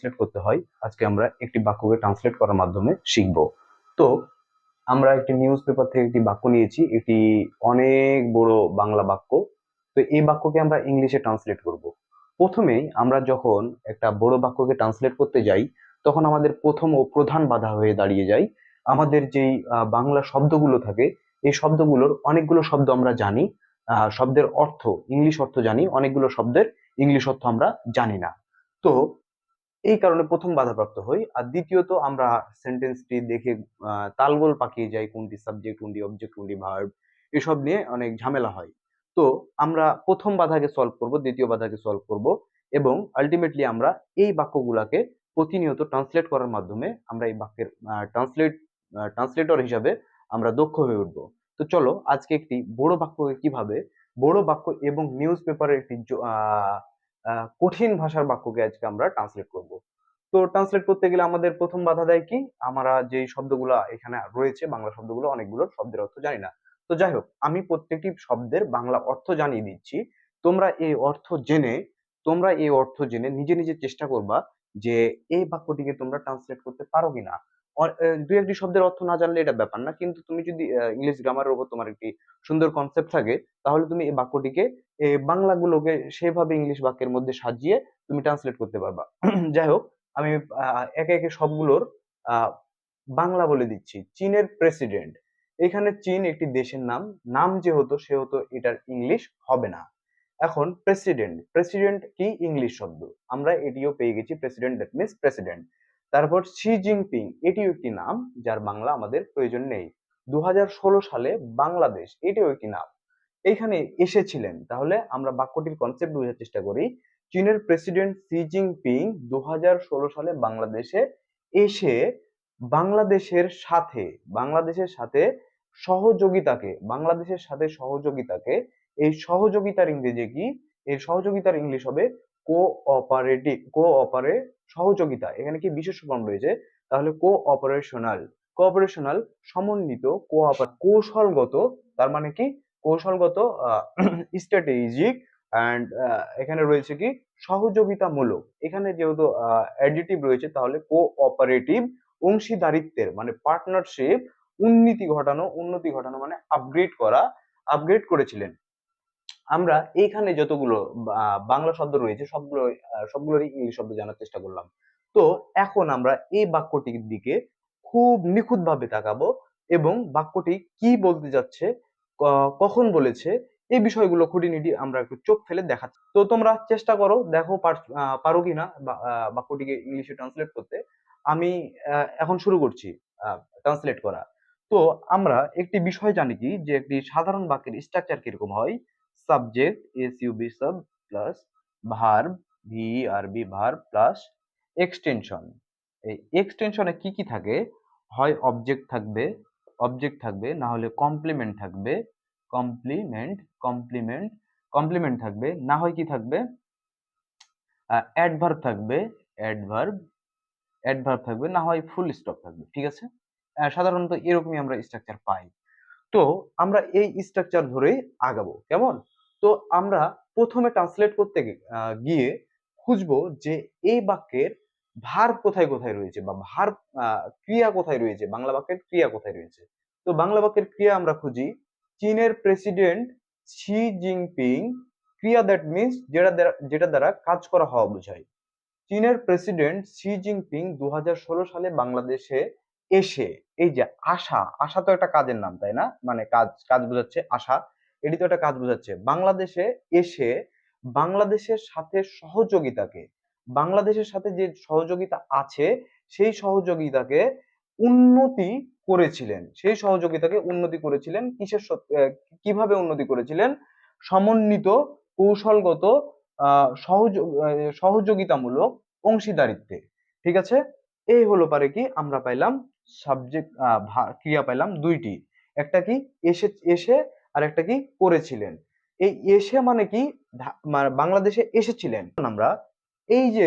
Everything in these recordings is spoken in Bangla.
ট্রান্সলেট করতে হয় আজকে আমরা একটি বাক্যকে ট্রান্সলেট করার মাধ্যমে শিখব। তো আমরা একটি নিউজ পেপার থেকে একটি বাক্য নিয়েছি, এটি অনেক বড় বাংলা বাক্য। তো এই বাক্যকে আমরা ইংলিশে ট্রান্সলেট করব। প্রথমেই আমরা যখন একটা বড় বাক্যকে ট্রান্সলেট করতে যাই তখন আমাদের প্রথম ও প্রধান বাধা হয়ে দাঁড়িয়ে যায় আমাদের যেই বাংলা শব্দগুলো থাকে। এই শব্দগুলোর অনেকগুলো শব্দ আমরা জানি, শব্দের অর্থ ইংলিশ অর্থ জানি, অনেকগুলো শব্দের ইংলিশ অর্থ আমরা জানি না। তো এই কারণে প্রথম বাধাপ্রাপ্ত হই। আর দ্বিতীয়ত আমরা সেন্টেন্সটি দেখে তালগোল পাকিয়ে যাই, কোনটি সাবজেক্ট, কোনটি অবজেক্ট, কোনটি ভার্ব, এসব নিয়ে অনেক ঝামেলা হয়। তো আমরা প্রথম বাধাকে সলভ করব, দ্বিতীয় বাধাকে সলভ করব, এবং আলটিমেটলি আমরা এই বাক্যগুলাকে প্রতিনিয়ত ট্রান্সলেট করার মাধ্যমে আমরা এই বাক্যের ট্রান্সলেটর হিসাবে আমরা দক্ষ হয়ে উঠবো। তো চলো আজকে একটি বড় বাক্যকে কিভাবে বড় বাক্য এবং নিউজ পেপারের একটি কঠিন ভাষার বাক্যকে আজকে আমরা ট্রান্সলেট করব। তো ট্রান্সলেট করতে গেলে আমাদের প্রথম বাধা দেয় কি, আমরা যে শব্দগুলো এখানে রয়েছে বাংলা শব্দগুলো, অনেকগুলো শব্দের অর্থ জানি না। তো যাই হোক, আমি প্রত্যেকটি শব্দের বাংলা অর্থ জানিয়ে দিচ্ছি। তোমরা এই অর্থ জেনে নিজে নিজে চেষ্টা করবা যে এই বাক্যটিকে তোমরা ট্রান্সলেট করতে পারো কিনা। দুই একটি শব্দের অর্থ না জানলে এটা ব্যাপার না, কিন্তু তুমি যদি ইংলিশ গ্রামারের উপর তোমার একটি সুন্দর কনসেপ্ট থাকে, তাহলে তুমি এই বাক্যটিকে এই বাংলাগুলোকে সেভাবে ইংলিশ বাক্যের মধ্যে সাজিয়ে তুমি ট্রান্সলেট করতে পারবা। যাই হোক, আমি একে একে সবগুলোর আহ, বাংলা বলে দিচ্ছি। চীনের প্রেসিডেন্ট, এখানে চীন একটি দেশের নাম, নাম যেহেতু সেহেতু এটার ইংলিশ হবে না। এখন প্রেসিডেন্ট, প্রেসিডেন্ট কি ইংলিশ শব্দ, আমরা এটিও পেয়ে গেছি, প্রেসিডেন্ট দ্যাট মিনস প্রেসিডেন্ট। তারপর শি জিনপিং, এটিও একটি নাম যার বাংলা আমাদের প্রয়োজন নেই। 2016 সালে বাংলাদেশ, এটিও একটি নাম। এইখানে এসেছিলেন, তাহলে আমরা বাক্যটির কনসেপ্ট বোঝার চেষ্টা করি। চীনের প্রেসিডেন্ট শি জিনপিং 2016 সালে বাংলাদেশে এসে বাংলাদেশের সাথে সহযোগিতাকে এই সহযোগিতার ইংরেজি কি, এর সহযোগিতার ইংলিশ হবে সহযোগিতা। এখানে কি বিশেষ ফর্ম রয়েছে, তাহলে কোঅপারেশনাল, সমন্বিত, কৌশলগত, তার মানে কি কৌশলগত, স্ট্র্যাটেজিক, অ্যান্ড এখানে রয়েছে কি সহযোগিতামূলক। এখানে যেহেতু অ্যাডিটিভ রয়েছে, তাহলে কোঅপারেটিভ, অংশীদারিত্বের মানে পার্টনারশিপ, উন্নতি ঘটানো মানে আপগ্রেড করেছিলেন। আমরা এইখানে যতগুলো বাংলা শব্দ রয়েছে সবগুলোরই ইংলিশ শব্দ জানার চেষ্টা করলাম। তো এখন আমরা এই বাক্যটির দিকে খুব নিখুঁত ভাবে তাকাবো এবং বাক্যটি কি বলতে যাচ্ছে, কখন বলেছে, এই বিষয়গুলো খুঁটিনাটি আমরা একটু চোখ ফেলে দেখাচ্ছি। তো তোমরা চেষ্টা করো, দেখো পারো কিনা বাক্যটিকে ইংলিশে ট্রান্সলেট করতে। আমি এখন শুরু করছি ট্রান্সলেট করা। তো আমরা একটি বিষয় জানি কি, যে একটি সাধারণ বাক্যের স্ট্রাকচার কিরকম হয়। Subject, S U B sub, plus verb, V E R B verb, plus extension. এই এক্সটেনশনে কি কি থাকে, হয় অবজেক্ট থাকবে, না হলে কমপ্লিমেন্ট থাকবে, কমপ্লিমেন্ট কমপ্লিমেন্ট কমপ্লিমেন্ট থাকবে, না হয় কি থাকবে, অ্যাডভার্ব থাকবে, অ্যাডভার্ব অ্যাডভার্ব থাকবে, না হয় ফুল স্টপ থাকবে। ঠিক আছে, সাধারণত এরকমই আমরা স্ট্রাকচার পাই। তো আমরা এই স্ট্রাকচার ধরেই আগাবো, কেমন? তো আমরা প্রথমে ট্রান্সলেট করতে গিয়ে খুঁজবো যে এই বাক্যের ভার্ব কোথায় কোথায় রয়েছে, বা ভার্ব ক্রিয়া কোথায় রয়েছে, বাংলা বাক্যের ক্রিয়া কোথায় রয়েছে। তো বাংলা বাক্যের ক্রিয়া আমরা খুঁজি, চীনের প্রেসিডেন্ট শি জিনপিং, ক্রিয়া দ্যাট মিনস যেটা দ্বারা কাজ করা হওয়া বোঝায়। চীনের প্রেসিডেন্ট শি জিনপিং 2016 সালে বাংলাদেশে এসে, এই যে আশা তো একটা কাজের নাম, তাই না, মানে কাজ কাজ বোঝাচ্ছে আশা, এটি তো একটা কাজ বোঝাচ্ছে। বাংলাদেশে এসে বাংলাদেশের সাথে যে সহযোগিতা আছে সেই সহযোগিতাকে উন্নতি করেছিলেন কিভাবে উন্নতি করেছিলেন, সমন্বিত, কৌশলগত, সহযোগিতামূলক অংশীদারিত্বে। ঠিক আছে, এই হলো পারে কি আমরা পাইলাম সাবজেক্ট, ক্রিয়া পাইলাম দুইটি, একটা কি এসে এসে আর একটা কি করেছিলেন। এই এসে মানে কি মানে বাংলাদেশে এসেছিলেন। আমরা এই যে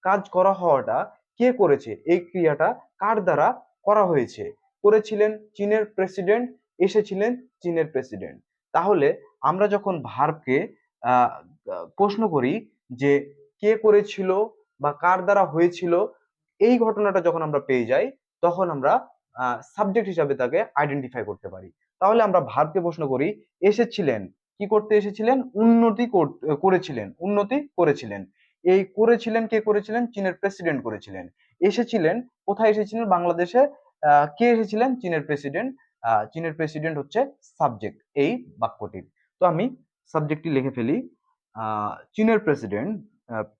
কাজ করা হওয়াটা কে করেছে, এই ক্রিয়াটা কার দ্বারা করা হয়েছে, করেছিলেন চীনের প্রেসিডেন্ট, এসেছিলেন চীনের প্রেসিডেন্ট। তাহলে আমরা যখন ভার্বকে আহ প্রশ্ন করি যে কে করেছিল, বা কার দ্বারা হয়েছিল, এই ঘটনাটা যখন আমরা পেয়ে যাই তখন আমরা সাবজেক্ট হিসাবে তাকে আইডেন্টিফাই করতে পারি। তাহলে আমরা ভার্বকে প্রশ্ন করি, এসেছিলেন, কি করতে এসেছিলেন? করেছিলেন, উন্নতি করেছিলেন। এই করেছিলেন কে করেছিলেন? চীনের প্রেসিডেন্ট করেছিলেন। এসেছিলেন, কোথায় এসেছিলেন? বাংলাদেশে। কে এসেছিলেন? চীনের প্রেসিডেন্ট। চীনের প্রেসিডেন্ট হচ্ছে সাবজেক্ট এই বাক্যটির। তো আমি সাবজেক্টটি লিখে ফেলি, চীনের প্রেসিডেন্ট,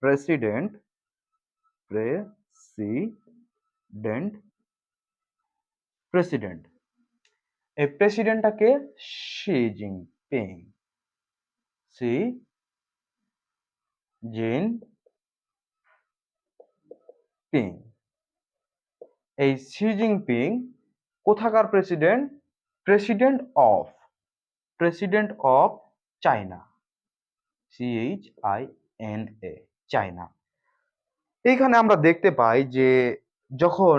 প্রেসিডেন্ট, প্রেসিডেন্ট, প্রেসিডেন্ট। এই প্রেসিডেন্টটাকে শি জিনপিং, শি জিনপিং। এই শি জিনপিং কোথাকার president? President of, president of China, CHINA, China. এইখানে আমরা দেখতে পাই যে যখন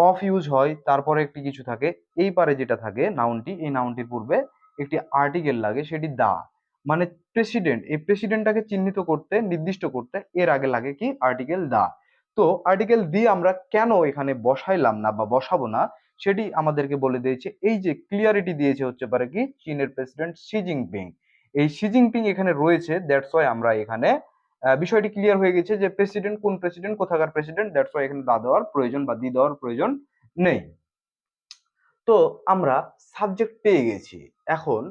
অফ ইউজ হয় তারপরে একটি কিছু থাকে, এই পারে যেটা থাকে নাউনটি, এই নাউনটির পূর্বে একটি আর্টিকেল লাগে, সেটি দা। মানে প্রেসিডেন্ট, এই প্রেসিডেন্টটাকে চিহ্নিত করতে, নির্দিষ্ট করতে এর আগে লাগে কি? Article the. তো আর্টিকেল দি আমরা কেন এখানে বসাইলাম না বা বসাবো না, সেটি আমাদেরকে বলে দিয়েছে। এই যে ক্লিয়ারিটি দিয়েছে হচ্ছে পারে কি? চীনের প্রেসিডেন্ট শি জিনপিং। এই শি জিনপিং এখানে রয়েছে, দ্যাটস ওয়াই আমরা এখানে বিষয়টি ক্লিয়ার হয়ে গেছে যে প্রেসিডেন্ট কোন প্রেসিডেন্ট, কোথাকার প্রেসিডেন্ট, দ্যাটস ওয়াই এখানে দা দেওয়ার প্রয়োজন বা দি দেওয়ার প্রয়োজন নেই। তো আমরা সাবজেক্ট পেয়ে গেছি, এখন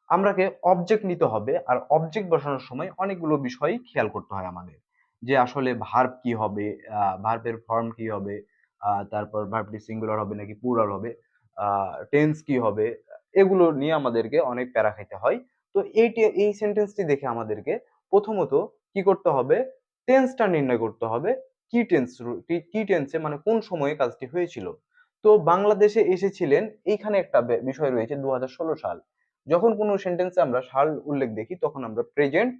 আমরাকে অবজেক্ট নিতে হবে। আর অবজেক্ট বসানোর সময় অনেকগুলো বিষয় খেয়াল করতে হয় আমাদের, যে আসলে ভার্ব কি হবে, ভার্বের ফর্ম কি হবে, তারপর ভার্বটি সিঙ্গুলার হবে নাকি প্লুরাল হবে, টেন্স কি হবে, এগুলো নিয়ে আমাদেরকে অনেক প্যারা খাইতে হয়। তো এই সেন্টেন্সটি দেখে আমাদেরকে প্রথমত কি করতে হবে? টেন্সটা নির্ণয় করতে হবে। কি টেন্সে, মানে কোন সময়ে কাজটি হয়েছিল। তো বাংলাদেশে এসেছিলেন, এইখানে একটা বিষয় রয়েছে 2016 সাল। যখন কোনো সেন্টেন্সে আমরা সাল উল্লেখ দেখি তখন আমরা প্রেজেন্ট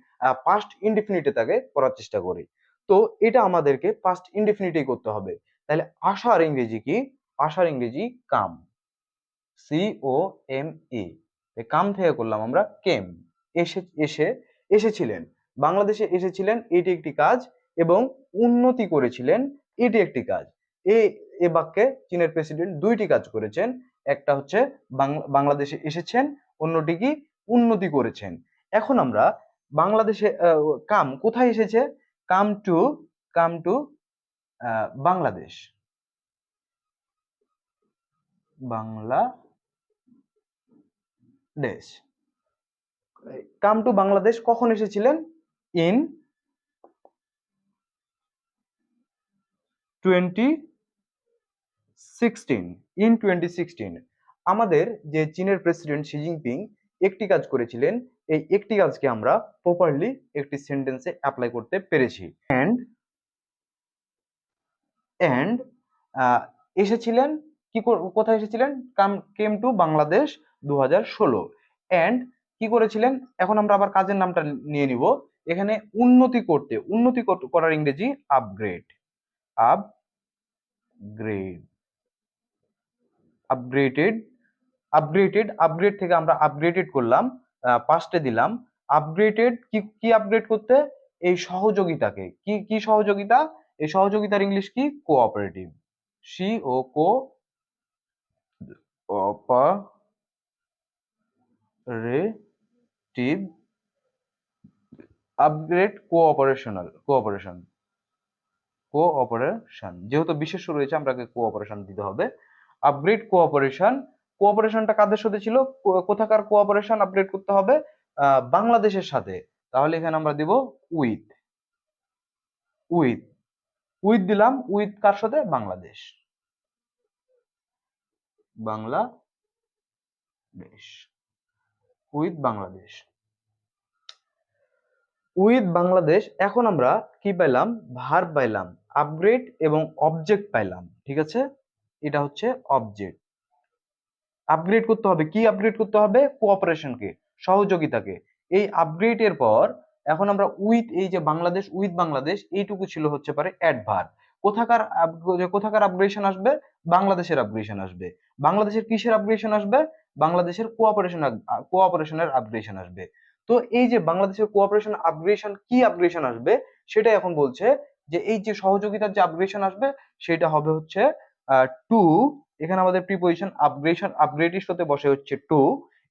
পাস্ট ইনডেফিনিটে তাকে করার চেষ্টা করি। তো এটা আমাদেরকে পাস্ট ইনডেফিনিটেই করতে হবে। তাহলে আসার ইংরেজি কি? আসার ইংরেজি কাম, COME। কাম থেকে করলাম আমরা কেম। এসে এসে এসেছিলেন, বাংলাদেশে এসেছিলেন, এটি একটি কাজ। এবং উন্নতি করেছিলেন, এটি একটি কাজ। এ বাক্যে চীনের প্রেসিডেন্ট দুইটি কাজ করেছেন। একটা হচ্ছে বাংলাদেশে এসেছেন, অন্যটি কি? উন্নতি করেছেন। এখন আমরা বাংলাদেশে কাম কোথায় এসেছে? Come to Bangladesh, Bangladesh. Come to Bangladesh কখন এসেছিলেন? ইন 2016। আমাদের যে চীনের প্রেসিডেন্ট শি জিনপিং একটি কাজ করেছিলেন, এই একটি কাজকে আমরা প্রপারলি একটি সেন্টেন্সে অ্যাপ্লাই করতে পেরেছি। এন্ড এসেছিলেন, কোথায় এসেছিলেন? Came to Bangladesh 2016। এন্ড কি করেছিলেন? এখন আমরা আবার কাজের নামটা নিয়ে নিব। এখানে উন্নতি করতে, করার ইংরেজি আপগ্রেড, আপগ্রেড, আপগ্রেডেড, আপগ্রেড থেকে আমরা আপগ্রেডেড করলাম, পাস্টে দিলাম। আপগ্রেডেড কি? কি আপগ্রেড করতে? এই সহযোগিতাকে। কি কি সহযোগিতা? এই সহযোগিতার ইংলিশ কি? কোঅপারেটিভ, কোঅপারেটিভ, আপগ্রেড কোঅপারেশন, যেহেতু বিশেষ্য রয়েছে আমরাকে কোঅপারেশন দিতে হবে। আপগ্রেড কোঅপারেশন, কোঅপারেশনটা কাদের সাথে ছিল? কোথাকার কোঅপারেশন আপগ্রেড করতে হবে? বাংলাদেশের সাথে। তাহলে এখানে আমরা দিব উইথ, উইথ, উইথ দিলাম। উইথ কার সাথে? Bangladesh, Bangladesh, with Bangladesh, with Bangladesh. এখন আমরা কি পাইলাম? ভার্ব পাইলাম, আপগ্রেড এবং অবজেক্ট পাইলাম। ঠিক আছে, এটা হচ্ছে অবজেক্ট। আপগ্রেড করতে হবে, কি আপগ্রেড করতে হবে? কোঅপারেশনকে, সহযোগিতাকে। এই আপগ্রেড এর পর এখন আমরা উইথ, এই যে বাংলাদেশ, উইথ বাংলাদেশ, এইটুকু ছিল হচ্ছে পারে অ্যাডভার্ব। কোথাকার আপগ্রেশন আসবে? বাংলাদেশের আপগ্রেশন আসবে। বাংলাদেশের কিসের আপগ্রেশন আসবে? বাংলাদেশের কোঅপারেশনের আপগ্রেশন আসবে। তো এই যে বাংলাদেশের কোঅপারেশন আপগ্রেশন, কি আপগ্রেশন আসবে সেটা এখন বলছে যে এই যে সহযোগিতার যে আপগ্রেডেশন আসবে সেটা হবে হচ্ছে টু, এখানে আমাদের প্রিপোজিশন আপগ্রেডিশ হতে বসে হচ্ছে টু,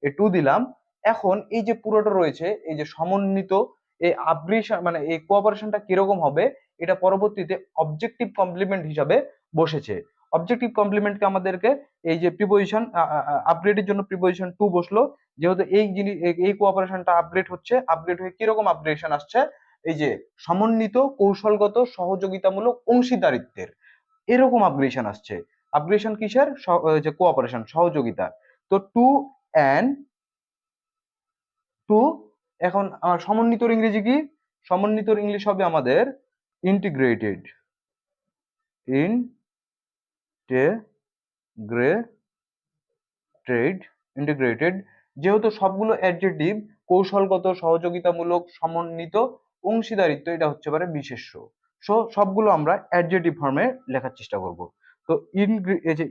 এই টু দিলাম। এখন এই যে পুরোটা রয়েছে এই যে সমন্বিত এই আপগ্রেশন মানে এই কোঅপারেশনটা কিরকম হবে, এটা পরবর্তীতে অবজেক্টিভ কমপ্লিমেন্ট হিসাবে বসেছে। অবজেক্টিভ কমপ্লিমেন্টকে আমাদেরকে এই যে প্রিপোজিশন আপগ্রেডের জন্য প্রিপোজিশন টু বসলো, যেহেতু এই জিনিস এই কোঅপারেশনটা আপগ্রেড হচ্ছে, আপগ্রেড হয়ে কিরকম আপগ্রেডেশন আসছে, এই যে সমন্বিত কৌশলগত সহযোগিতামূলক অংশীদারিত্বের এরকম আপগ্রেডেশন আসছে। আপগ্রেডেশন কিসের? যে কোঅপারেশন, সহযোগিতা। তো টু অ্যান্ড টু, এখন সমন্বিতর ইংরেজি কি? সমন্বিতর ইংলিশ হবে আমাদের ইন্টিগ্রেটেড, ইন্টিগ্রেটেড। যেহেতু সবগুলো অ্যাডজেক্টিভ, কৌশলগত সহযোগিতামূলক সমন্বিত অংশীদারিত্ব, এটা হচ্ছে পারে বিশেষ্য। সো সবগুলো আমরা অ্যাডজেক্টিভ ফর্মে লেখার চেষ্টা করব। তো এই যে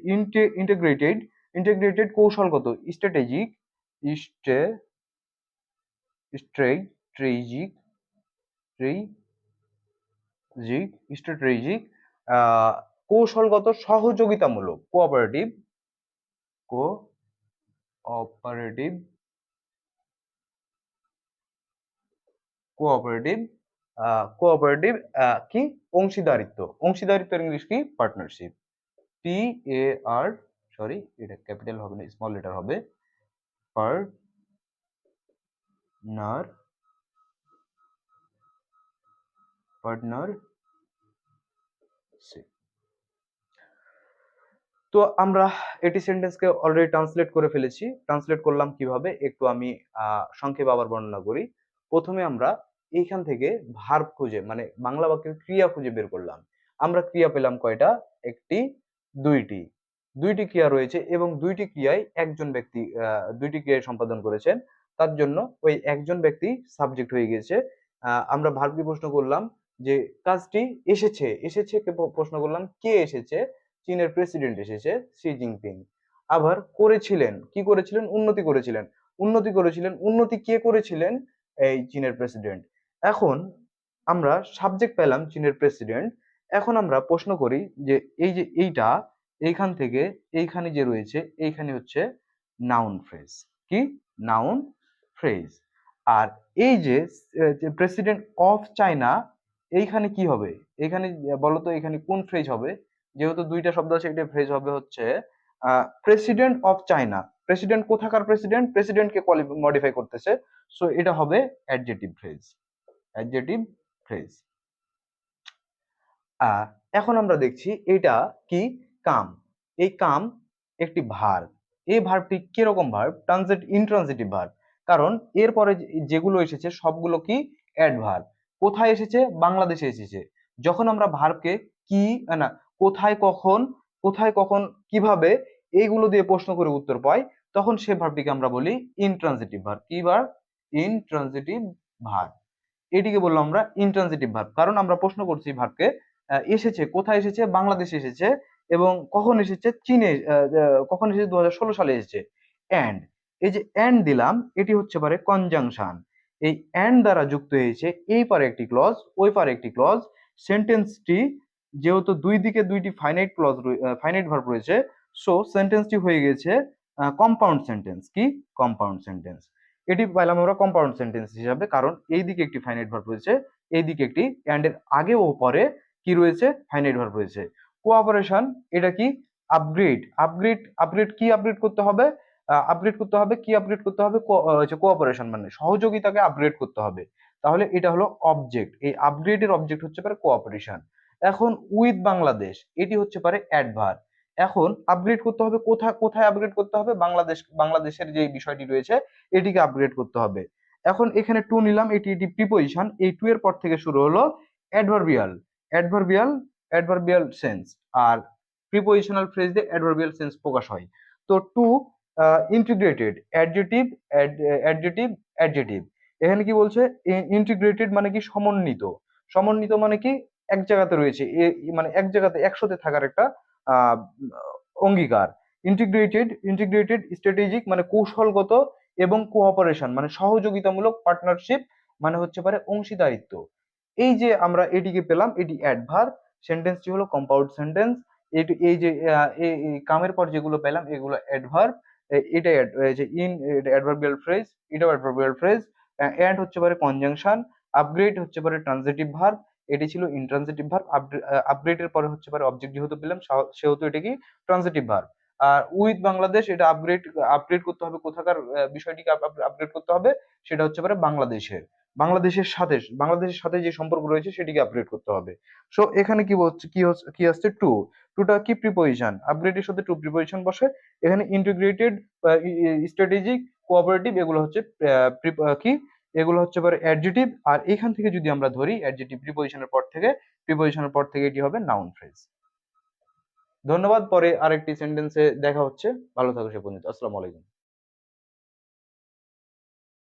ইন্টিগ্রেটেড, ইন্টিগ্রেটেড কৌশলগত, স্ট্র্যাটেজিক, স্ট্র্যাটেজিক, স্ট্র্যাটেজিক, কৌশলগত সহযোগিতামূলক, কোঅপারেটিভ, কোঅপারেটিভ, কোঅপারেটিভ, কোঅপারেটিভ কি? অংশীদারিত্ব। অংশীদারিত্বের ইংলিশ কি? Partnership. P A R, sorry এটা ক্যাপিটাল হবে না, স্মল লেটার হবে, পার্টনার, পার্টনারশিপ। তো আমরা এটি সেন্টেন্সকে অলরেডি ট্রান্সলেট করে ফেলেছি। ট্রান্সলেট করলাম কিভাবে একটু আমি সংক্ষেপে আবার বর্ণনা করি। প্রথমে আমরা এইখান থেকে ভার্ব খুঁজে মানে বাংলা বাক্যের ক্রিয়া খুঁজে বের করলাম। আমরা ক্রিয়া পেলাম কয়টা? একটি, দুইটি। দুইটি ক্রিয়া রয়েছে এবং দুইটি ক্রিয়ায় একজন ব্যক্তি দুইটি ক্রিয়া সম্পাদন করেছেন। তার জন্য ওই একজন ব্যক্তি সাবজেক্ট হয়ে গিয়েছে। আমরা ভার্বকে প্রশ্ন করলাম যে কাজটি এসেছে, এসেছে কে প্রশ্ন করলাম কে এসেছে? চীনের প্রেসিডেন্ট এসেছে, শি জিনপিং। আবার করেছিলেন, কি করেছিলেন? উন্নতি করেছিলেন। উন্নতি করেছিলেন, উন্নতি কে করেছিলেন? এই চীনের প্রেসিডেন্ট। এখন আমরা সাবজেক্ট পেলাম চীনের প্রেসিডেন্ট। এখন আমরা প্রশ্ন করি যে এই যে এইটা এইখান থেকে এইখানে যে রয়েছে এইখানে হচ্ছে নাউন ফ্রেজ। কি? Noun phrase. আর এই যে প্রেসিডেন্ট অফ চায়না, এইখানে কি হবে? এইখানে বলতো এখানে কোন ফ্রেজ হবে? যেহেতু দুইটা শব্দ আছে, একটা ফ্রেজ হবে হচ্ছে প্রেসিডেন্ট অফ চায়না। প্রেসিডেন্ট কোথাকার প্রেসিডেন্ট? প্রেসিডেন্টকে মডিফাই করতেছে, সো এটা হবে অ্যাডজেটিভ ফ্রেজ। Adjective phrase. এখন আমরা দেখছি এটা কি? কাম। এই কাম একটি ভার্ব। এই ভার্বটি কিরকম ভার্ব? Intransitive verb. কারণ এরপরে যেগুলো এসেছে সবগুলো কি? অ্যাডভার্ব। কোথায় এসেছে? বাংলাদেশে এসেছে। যখন আমরা ভার্বকে কি না কোথায় কখন, কোথায় কখন কিভাবে এইগুলো দিয়ে প্রশ্ন করে উত্তর পাই, তখন সে ভার্বটিকে আমরা বলি ইনট্রানজিটিভ ভার্ব। কি ভার্ব? Intransitive verb. এটিকে বললাম আমরা ইনট্রানজিটিভ ভার্ব, কারণ আমরা প্রশ্ন করছি ভার্বকে এসেছে, কোথায় এসেছে? বাংলাদেশে এসেছে। এবং কখন এসেছে? চীনে। কখন এসেছে? 2016 সালে এসেছে। অ্যান্ড, এই যে অ্যান্ড দিলাম, এটি হচ্ছে পারে কনজাংশন। এই অ্যান্ড দ্বারা যুক্ত হয়েছে এই পারে একটি ক্লজ, ওই পারে একটি ক্লজ। সেন্টেন্সটি যেহেতু দুই দিকে দুইটি ফাইনাইট ক্লজ, ফাইনাইট ভার্ব রয়েছে, সো সেন্টেন্সটি হয়ে গেছে কম্পাউন্ড সেন্টেন্স। কি? Compound sentence. এটি পাইলাম আমরা কম্পাউন্ড সেন্টেন্স হিসাবে, কারণ এই দিকে একটি ফাইনাইট ভার্ব রয়েছে, এই দিকে একটি, অ্যান্ড এর আগে ও পরে কি রয়েছে? ফাইনাইট ভার্ব রয়েছে। কোঅপারেশন, এটা কি? আপগ্রেড। আপগ্রেড কি আপগ্রেড করতে হবে? আপগ্রেড করতে হবে কি? আপগ্রেড করতে হবে কোঅপারেশন, মানে সহযোগিতাকে আপগ্রেড করতে হবে। তাহলে এটা হলো অবজেক্ট। এই আপগ্রেডের অবজেক্ট হচ্ছে পারে কোঅপারেশন। এখন উইথ বাংলাদেশ, এটি হচ্ছে পারে অ্যাডভার্ব। এখন আপগ্রেড করতে হবে কোথায়? কোথায় আপগ্রেড করতে হবে? বাংলাদেশের যে বিষয়টি রয়েছে এটিকে আপগ্রেড করতে হবে। এখন এখানে টু নিলাম, এটি প্রিপোজিশন। এই টু এর পর থেকে শুরু হলো অ্যাডভার্বিয়াল, অ্যাডভার্বিয়াল, অ্যাডভার্বিয়াল সেন্স। আর প্রিপোজিশনাল ফ্রেজ দিয়ে অ্যাডভার্বিয়াল সেন্স প্রকাশ হয়। তো to integrated, adjective, adjective, adjective. এখানে কি বলছে? ইন্টিগ্রেটেড মানে কি? সমন্বিত। সমন্বিত মানে কি? এক জায়গাতে রয়েছে, মানে এক জায়গাতে একসাথে থাকার একটা আহ অঙ্গীকার। ইন্টিগ্রেটেড, ইন্টিগ্রেটেড স্ট্র্যাটেজিক মানে কৌশলগত, এবং কোঅপারেশন মানে সহযোগিতামূলক, পার্টনারশিপ মানে হচ্ছে পারে অংশীদারিত্ব। এই যে আমরা এটিকে পেলাম, এটি অ্যাডভার্ব, সেন্টেন্সটি হলো কম্পাউন্ড সেন্টেন্স। এই যে এই কামের পর যেগুলো পেলাম এগুলো অ্যাডভার্ব, এটা যে ইন, এটা অ্যাডভার্বিয়াল ফ্রেজ, এটাও অ্যাডভার্বিয়াল ফ্রেজ। অ্যান্ড হচ্ছে পারে কনজাংশন, আপগ্রেড হচ্ছে পারে ট্রান্সিটিভ ভার্ব, এটি ছিল ইনট্রান্সিটিভ ভার্ব। আপগ্রেডের পরে হচ্ছে পারে অবজেক্ট যেহেতু পেলাম সেহেতু এটা কি ট্রান্সিটিভ ভার্ব। আর উইথ বাংলাদেশ, এটা আপগ্রেড করতে হবে, কোথাকার বিষয়টিকে আপগ্রেড করতে হবে, সেটা হচ্ছে পারে বাংলাদেশের, বাংলাদেশের সাথে যে সম্পর্ক রয়েছে সেটিকে আপগ্রেড করতে হবে। সো এখানে কি বলছে, কি আসছে, টু। টুটা কি প্রিপোজিশন, আপগ্রেডের সাথে টু প্রিপোজিশন বসে। এখানে ইন্টিগ্রেটেড, স্ট্র্যাটেজিক, কোঅপারেটিভ, এগুলো হচ্ছে কি, এগুলো হচ্ছে পারে অ্যাডজেটিভ। আর এখান থেকে যদি আমরা ধরি অ্যাডজেটিভ প্রিপোজিশনের পর থেকে এটি হবে নাউন ফ্রেজ। ধন্যবাদ, পরে আরেকটি সেন্টেন্সে দেখা হচ্ছে। ভালো থাকো সে পর্যন্ত, আসসালামু আলাইকুম।